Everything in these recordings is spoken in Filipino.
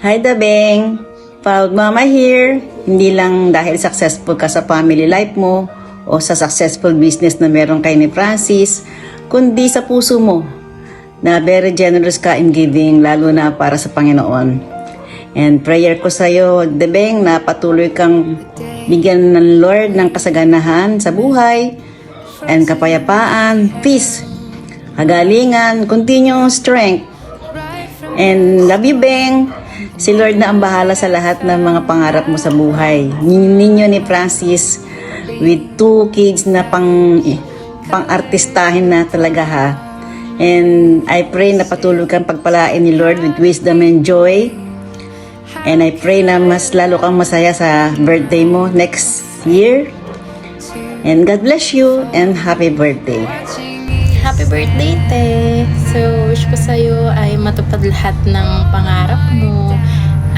Hi, Dabeng! Proud Mama here. Hindi lang dahil successful ka sa family life mo o sa successful business na meron kay ni Francis, kundi sa puso mo na very generous ka in giving, lalo na para sa Panginoon. And prayer ko sa iyo, Dabeng, na patuloy kang bigyan ng Lord ng kasaganahan sa buhay and kapayapaan, peace, kagalingan, continuous strength. And love you, Beng. Si Lord na ang bahala sa lahat ng mga pangarap mo sa buhay. Ninyo ni Francis with 2 kids na pang-artistahin na talaga ha. And I pray na patuloy kang pagpalain ni Lord with wisdom and joy. And I pray na mas lalo kang masaya sa birthday mo next year. And God bless you and happy birthday. Happy birthday, te! So, wish ko sa'yo ay matupad lahat ng pangarap mo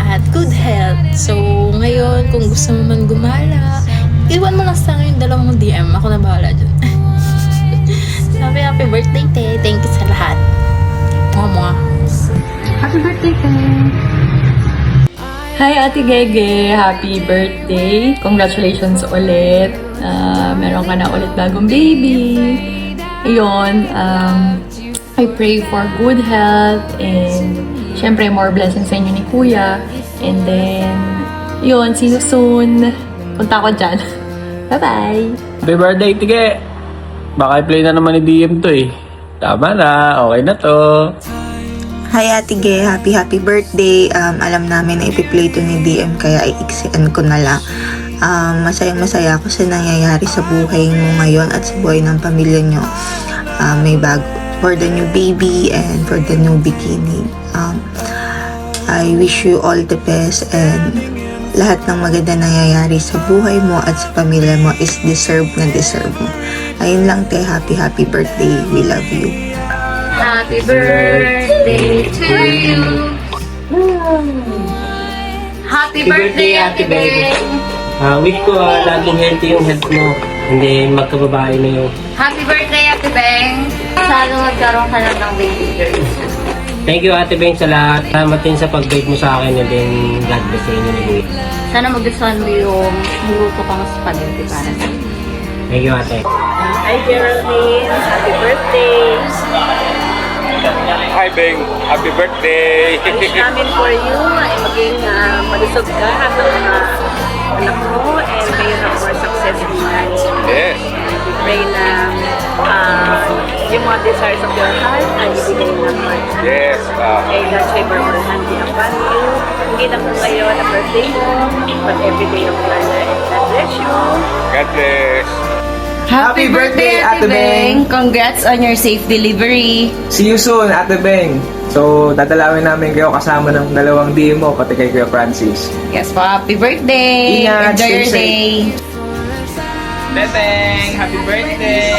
at good health. So, ngayon, kung gusto mo man gumala, iwan mo lang sa akin yung 2 DM. Ako na bahala dyan. Happy birthday, te! Thank you sa lahat. Mwah! Happy birthday, te! Hi, Ate Gege! Happy birthday! Congratulations ulit! Meron ka na ulit bagong baby! Ayun, I pray for good health and syempre more blessings sa inyo ni Kuya. And then, yun, see you soon. Punta ko dyan. Bye-bye! Happy birthday, Tige! Baka i-play na naman ni DM to eh. Tama na, okay na to. Hi Ate Ge, happy birthday. Alam namin na ipi-play to ni DM kaya i-ixian ko na lang. Masayang-masaya ako sa nangyayari sa buhay mo ngayon at sa buhay ng pamilya nyo. May bago for the new baby and for the new beginning. I wish you all the best and lahat ng maganda nangyayari sa buhay mo at sa pamilya mo is deserve mo. Ayun lang te, happy birthday. We love you. Happy birthday to you! Happy birthday, Ate Beng! Wish ko laging healthy yung health mo. Hindi magkababae na yun. Happy birthday, Ate Beng! Sana magkaroon ka na ng baby girl. Thank you, Ate Beng, sa lahat. Salamat din sa pag-guide mo sa akin and then God bless sa inyo ni Kuya. Sana magustuhan mo yung niluto kang spaghetti para sa iyo. Thank you, Ate. Hi, Geraldine! Happy birthday! Hi, Beng. Happy birthday. Wish namin for you ay maging malusog ka at ang mga anak mo and kayo na more successful life. Yes. We pray na yung mga desires of your heart ay ibigay ng Lord. Yes. Kay God's favor will hand be upon you. Hindi lang po kayo na birthday mo, but every day of your life. God bless you. God bless. Happy birthday, Ate Beng! Congrats on your safe delivery! See you soon, Ate Beng! So, dadalawin namin kayo kasama ng 2 DM mo, pati kay Kuya Francis. Yes po, happy birthday! Ingat, Enjoy your stay day! Bebeng, happy birthday!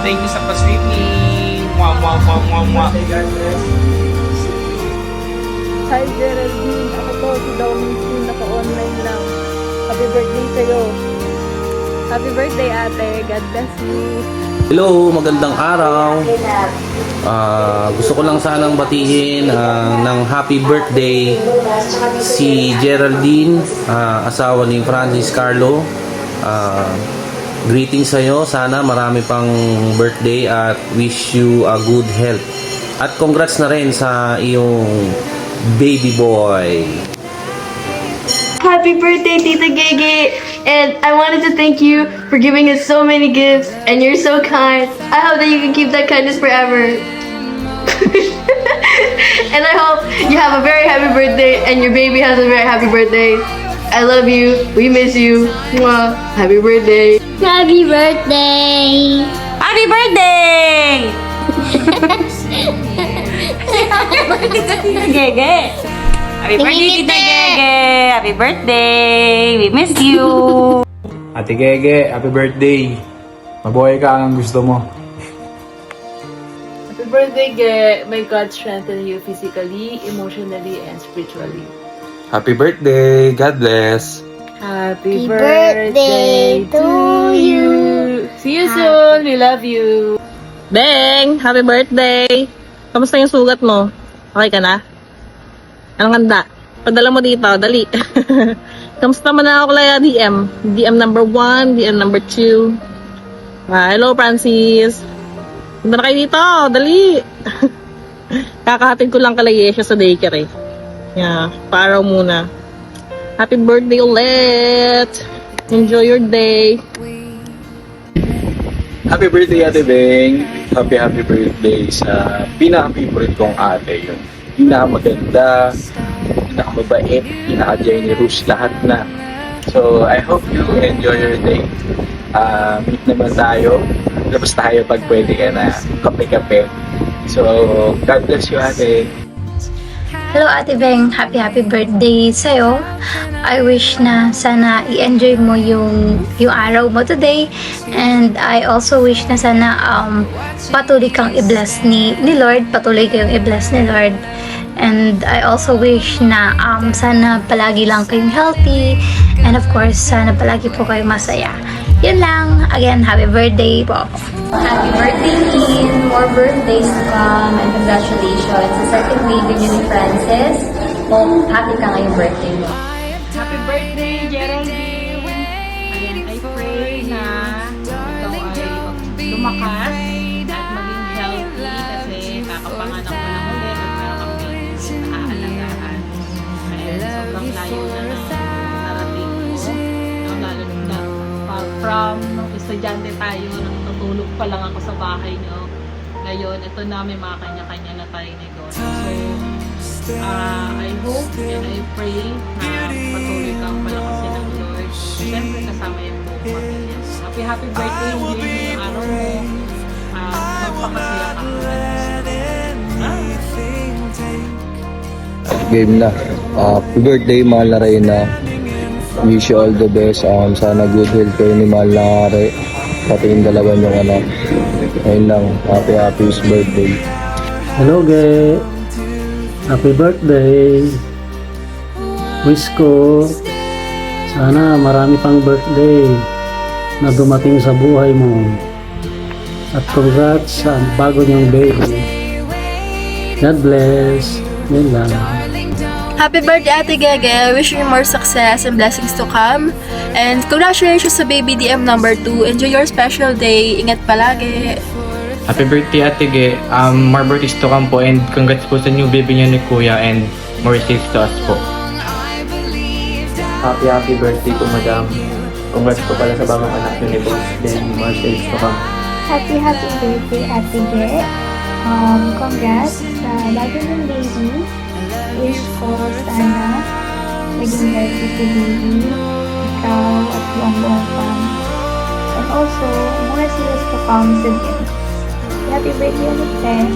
Thank you sa pa-sweetie! Mwah! Hi, Geraldine. Ako to, si Dominic, naka-online lang. Happy birthday sa'yo. Happy birthday, ate. God bless you. Hello, magandang araw. Gusto ko lang sanang batiin ng happy birthday si Geraldine, asawa ni Francis Carlo. Greetings sa'yo. Sana marami pang birthday at wish you a good health. At congrats na rin sa iyong baby boy. Happy birthday, Tita Gege! And I wanted to thank you for giving us so many gifts, and you're so kind. I hope that you can keep that kindness forever. And I hope you have a very happy birthday, and your baby has a very happy birthday. I love you. We miss you. Mwah. Happy birthday. Happy birthday! Happy birthday! Happy birthday Tita Gege! Happy birthday, Tita Gege! Happy birthday! We miss you! Ate Gege, happy birthday! Mabuhay ka ang gusto mo. Happy birthday, Ge! May God strengthen you physically, emotionally, and spiritually. Happy birthday. God bless. Happy birthday to you! See you soon! We love you! Beng! Happy birthday! Kamusta yung sugat mo? Okay ka na? Anong handa? Padala mo dito, dali. Kamusta mo na ako kaya DM? DM number 1, DM number 2. Hello, Francis. Punta na kayo dito, dali. Kakahatid ko lang kalay siya sa daycare eh. Yeah, paaraw muna. Happy birthday ulit! Enjoy your day! Happy birthday, Ate Beng. Happy birthday sa pinaka-favorite kong ate. Yung pinakamaganda, pinakamabait, pinaka-generous, lahat na. So, I hope you enjoy your day. Meet naman tayo. Labas tayo pag pwede ka na kape-kape. So, God bless you, ate. Hello Ate Beng, happy birthday sa'yo. I wish na sana i-enjoy mo yung araw mo today. And I also wish na sana patuloy kang i-bless ni Lord. Patuloy kayong i-bless ni Lord. And I also wish na sana palagi lang kayong healthy. And of course, sana palagi po kayong masaya. Yun lang. Again, happy birthday po. Happy birthday, Lynn! More birthdays to come and congratulations sa second baby niyo ni Francis. Happy ka ngayong birthday mo. Happy birthday, Geraldine! Ayan, I pray na ikaw ay lumakas at maging healthy kasi kakapanganak mo lang ulit at meron kang baby na aalagaan. Ayan, sobrang layo na ng narating mo. Lalo na from estudyante tayo, natutulog pa lang ako sa bahay nyo. Ngayon, ito na may mga kanya-kanya na tayong negosyo. So, I hope and I pray na patuloy kang palakasin ng Lord. Siyempre, kasama yung buong pamilya. Happy birthday! Hindi yung araw mo. Magpakasaya ka. Game na. Happy birthday, mahal na Reyna. Wish you all the best. Sana good health kayo ni mahal na Are. Pati yung dalawa niyong anak. Ayun lang. Happy birthday. Hello, Ge. Happy birthday. Wish ko sana marami pang birthday na dumating sa buhay mo. At congrats sa bago niyong baby. God bless. Yun lang. Happy birthday, Ate Gege. Wishing you more success and blessings to come. And congratulations sa baby DM number 2. Enjoy your special day. Ingat palagi. Happy birthday, Ate Ge. More birthdays to come po and congrats po sa new baby niyo ni Kuya and more wishes to us po. Happy birthday po, madam. Congrats po pala sa bagong anak niyo ni Boss. Then, more days to come. Happy birthday, Ate Ge. Congrats sa bago ng baby. Wish ko sana maging healthy si baby, ikaw at buong fam. And also, more years to come sa din. Happy birthday ulit, Te.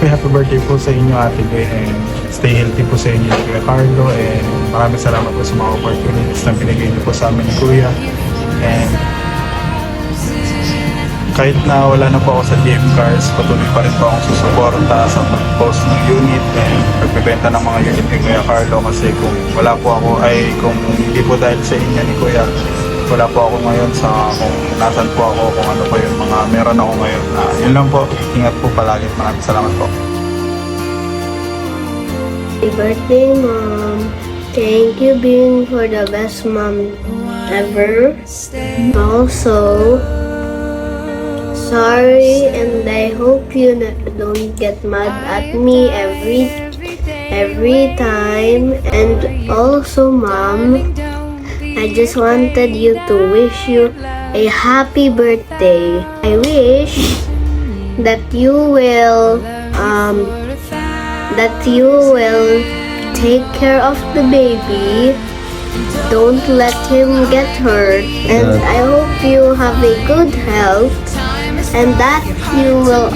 Happy birthday po sa inyo, Ate Ge, and stay healthy po sa inyo, Kuya Carlo, and maraming salamat po sa mga opportunities na binigay niyo po sa amin ni Kuya. And kahit na wala na po ako sa DM Cars, patuloy pa rin po akong susuporta sa pag-post ng unit and pagbebenta ng mga unit ni Kuya Carlo kasi kung wala po ako kung hindi po dahil sa inyo ni Kuya, wala po ako ngayon sa kung nasan po ako, kung ano po yung mga meron ako ngayon. Yun lang po, ingat po palagi. Maraming salamat po. Happy birthday, Mom. Thank you being for the best mom ever. Also, sorry, and I hope you don't get mad at me every time. And also, Mom, I just wanted you to wish you a happy birthday. I wish that you will take care of the baby. Don't let him get hurt. And I hope you have a good health and that you will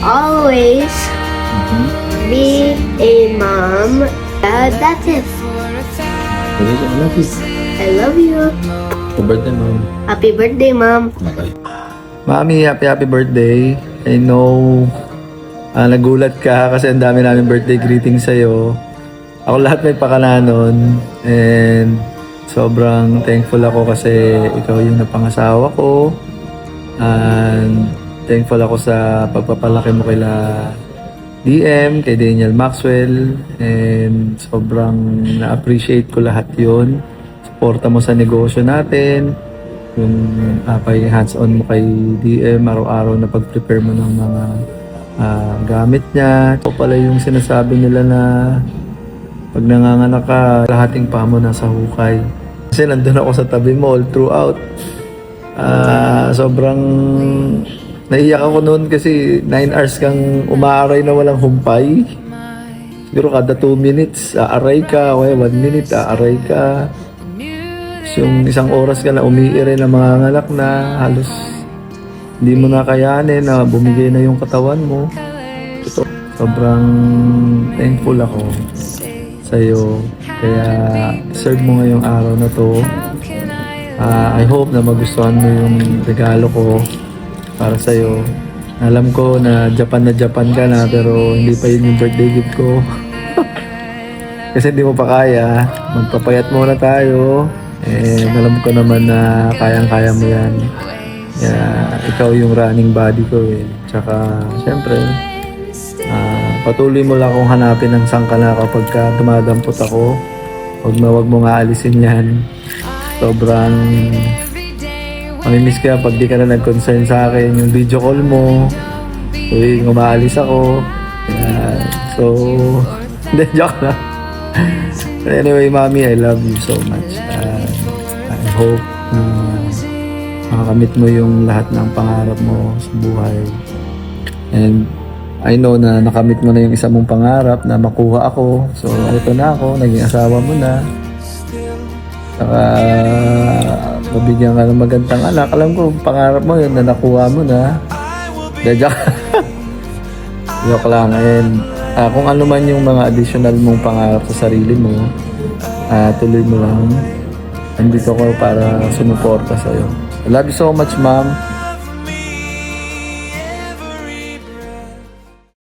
always be a mom. That's it. I love you. Happy birthday, Mom. Happy birthday, Mom. Mami, happy birthday. I know nagulat ka kasi ang dami namin birthday greetings sa'yo. Ako lahat may pakala nun. And sobrang thankful ako kasi ikaw yung napangasawa ko. And Thankful ako sa pagpapalaki mo kila DM, kay Daniel Maxwell, and sobrang na-appreciate ko lahat yon. Suporta mo sa negosyo natin, yung hands-on mo kay DM, araw-araw na pag-prepare mo ng mga gamit niya. Ito pala yung sinasabi nila na pag nanganganak ka, lahating paa mo nasa hukay. Kasi nandun ako sa tabi mo all throughout. Sobrang naiyak ako noon kasi 9 hours kang umaaray na walang humpay. Siguro kada 2 minutes, aaray ka. O 1 minute, aaray ka. So, yung 1 oras ka na umiire na mga nganak na halos hindi mo na kayanin na bumigay na yung katawan mo. Ito, sobrang thankful ako sa'yo. Kaya serve mo ngayong araw na to. I hope na magustuhan mo yung regalo ko para sa'yo. Alam ko na Japan ka na pero hindi pa yun yung birthday gift ko. Kasi hindi mo pa kaya. Magpapayat muna tayo. Alam ko naman na kayang-kaya mo yan. Ikaw yung running body ko eh. Tsaka, syempre, patuloy mo lang akong hanapin ng sangka na kapag dumadampot ako. Huwag mo nga alisin yan. Sobrang mamimiss ka pag di ka na nag-concern sa akin. Yung video call mo, tuwing umaalis ako. So, hindi, joke na. But anyway, Mami, I love you so much. I hope makakamit mo yung lahat ng pangarap mo sa buhay. And I know na nakamit mo na yung isa mong pangarap na makuha ako. So, ito na ako, naging asawa mo na. Saka, mabigyan ka ng magandang anak. Alam ko, pangarap mo yun na nakuha mo na. Joke lang. And kung ano man yung mga additional mong pangarap sa sarili mo, tuloy mo lang. Andito ko para sumuporta sa'yo. I love you so much, Ma'am.